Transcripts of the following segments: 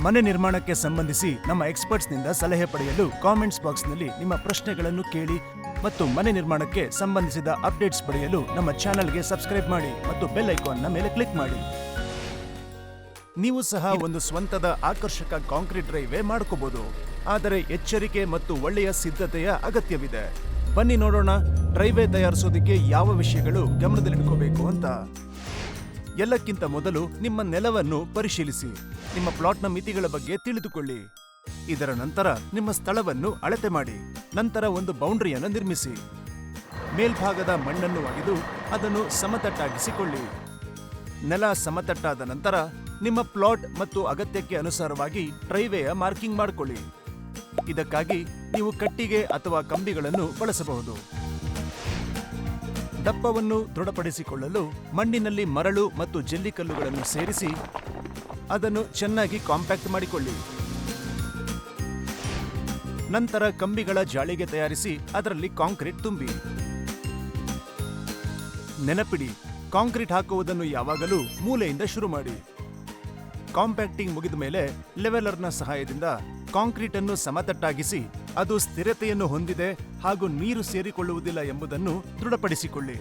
ಮನೆ ನಿರ್ಮಾಣಕ್ಕೆ ಸಂಬಂಧಿಸಿ ನಮ್ಮ ಎಕ್ಸ್ಪರ್ಟ್ಸ್ನಿಂದ ಸಲಹೆ ಪಡೆಯಲು ಕಾಮೆಂಟ್ಸ್ ಬಾಕ್ಸ್ನಲ್ಲಿ ನಿಮ್ಮ ಪ್ರಶ್ನೆಗಳನ್ನು ಕೇಳಿ ಮತ್ತು ಮನೆ ನಿರ್ಮಾಣಕ್ಕೆ ಸಂಬಂಧಿಸಿದ ಅಪ್ಡೇಟ್ಸ್ ಪಡೆಯಲು ನಮ್ಮ ಚಾನೆಲ್ಗೆ ಸಬ್ಸ್ಕ್ರೈಬ್ ಮಾಡಿ ಮತ್ತು ಬೆಲ್ ಐಕಾನ್ನ ಮೇಲೆ ಕ್ಲಿಕ್ ಮಾಡಿ. ನೀವು ಸಹ ಒಂದು ಸ್ವಂತದ ಆಕರ್ಷಕ ಕಾಂಕ್ರೀಟ್ ಡ್ರೈವೇ ಮಾಡ್ಕೋಬಹುದು. ಆದರೆ ಎಚ್ಚರಿಕೆ ಮತ್ತು ಒಳ್ಳೆಯ ಸಿದ್ಧತೆಯ ಅಗತ್ಯವಿದೆ. ಬನ್ನಿ ನೋಡೋಣ ಡ್ರೈವೇ ತಯಾರಿಸೋದಕ್ಕೆ ಯಾವ ವಿಷಯಗಳು ಗಮನದಲ್ಲಿಟ್ಕೋಬೇಕು ಅಂತ. ಎಲ್ಲಕ್ಕಿಂತ ಮೊದಲು ನಿಮ್ಮ ನೆಲವನ್ನು ಪರಿಶೀಲಿಸಿ. ನಿಮ್ಮ ಪ್ಲಾಟ್ನ ಮಿತಿಗಳ ಬಗ್ಗೆ ತಿಳಿದುಕೊಳ್ಳಿ. ಇದರ ನಂತರ ನಿಮ್ಮ ಸ್ಥಳವನ್ನು ಅಳತೆ ಮಾಡಿ. ನಂತರ ಒಂದು ಬೌಂಡ್ರಿಯನ್ನು ನಿರ್ಮಿಸಿ. ಮೇಲ್ಭಾಗದ ಮಣ್ಣನ್ನು ಒಗೆದು ಅದನ್ನು ಸಮತಟ್ಟಾಗಿಸಿಕೊಳ್ಳಿ. ನೆಲ ಸಮತಟ್ಟಾದ ನಂತರ ನಿಮ್ಮ ಪ್ಲಾಟ್ ಮತ್ತು ಅಗತ್ಯಕ್ಕೆ ಅನುಸಾರವಾಗಿ ಡ್ರೈವೇಯ ಮಾರ್ಕಿಂಗ್ ಮಾಡಿಕೊಳ್ಳಿ. ಇದಕ್ಕಾಗಿ ನೀವು ಕಟ್ಟಿಗೆ ಅಥವಾ ಕಂಬಿಗಳನ್ನು ಬಳಸಬಹುದು. ದಪ್ಪವನ್ನು ದೃಢಪಡಿಸಿಕೊಳ್ಳಲು ಮಣ್ಣಿನಲ್ಲಿ ಮರಳು ಮತ್ತು ಜಲ್ಲಿಕಲ್ಲುಗಳನ್ನು ಸೇರಿಸಿ ಅದನ್ನು ಚೆನ್ನಾಗಿ ಕಾಂಪ್ಯಾಕ್ಟ್ ಮಾಡಿಕೊಳ್ಳಿ. ನಂತರ ಕಂಬಿಗಳ ಜಾಳಿಗೆ ತಯಾರಿಸಿ ಅದರಲ್ಲಿ ಕಾಂಕ್ರೀಟ್ ತುಂಬಿ. ನೆನಪಿಡಿ, ಕಾಂಕ್ರೀಟ್ ಹಾಕುವುದನ್ನು ಯಾವಾಗಲೂ ಮೂಲೆಯಿಂದ ಶುರು ಮಾಡಿ. ಕಾಂಪ್ಯಾಕ್ಟಿಂಗ್ ಮುಗಿದ ಮೇಲೆ ಲೆವೆಲರ್ನ ಸಹಾಯದಿಂದ ಕಾಂಕ್ರೀಟ್ ಅನ್ನು ಸಮತಟ್ಟಾಗಿಸಿ ಅದು ಸ್ಥಿರತೆಯನ್ನು ಹೊಂದಿದೆ ಹಾಗೂ ನೀರು ಸೇರಿಕೊಳ್ಳುವುದಿಲ್ಲ ಎಂಬುದನ್ನು ದೃಢಪಡಿಸಿಕೊಳ್ಳಿ.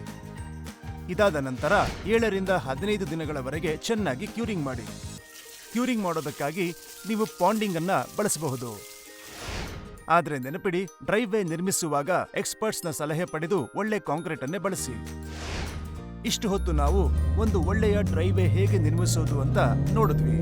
ಇದಾದ ನಂತರ 7 ರಿಂದ 15 ದಿನಗಳವರೆಗೆ ಚೆನ್ನಾಗಿ ಕ್ಯೂರಿಂಗ್ ಮಾಡಿ. ಕ್ಯೂರಿಂಗ್ ಮಾಡೋದಕ್ಕಾಗಿ ನೀವು ಪಾಂಡಿಂಗ್ ಅನ್ನ ಬಳಸಬಹುದು. ಆದರೆ ನೆನಪಿಡಿ, ಡ್ರೈವೇ ನಿರ್ಮಿಸುವಾಗ ಎಕ್ಸ್ಪರ್ಟ್ಸ್ನ ಸಲಹೆ ಪಡೆದು ಒಳ್ಳೆ ಕಾಂಕ್ರೀಟ್ ಅನ್ನೇ ಬಳಸಿ. ಇಷ್ಟು ಹೊತ್ತು ನಾವು ಒಂದು ಒಳ್ಳೆಯ ಡ್ರೈವೇ ಹೇಗೆ ನಿರ್ಮಿಸೋದು ಅಂತ ನೋಡಿದ್ವಿ.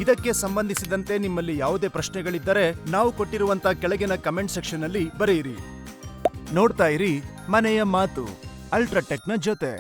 ಇದಕ್ಕೆ ಸಂಬಂಧಿಸಿದಂತೆ ನಿಮ್ಮಲ್ಲಿ ಯಾವುದೇ ಪ್ರಶ್ನೆಗಳಿದ್ದರೆ ನಾವು ಕೊಟ್ಟಿರುವಂತಹ ಕೆಳಗಿನ ಕಮೆಂಟ್ ಸೆಕ್ಷನ್ ಅಲ್ಲಿ ಬರೆಯಿರಿ. ನೋಡ್ತಾ ಇರಿ ಮನೆಯ ಮಾತು ಅಲ್ಟ್ರಾಟೆಕ್ನ ಜೊತೆ.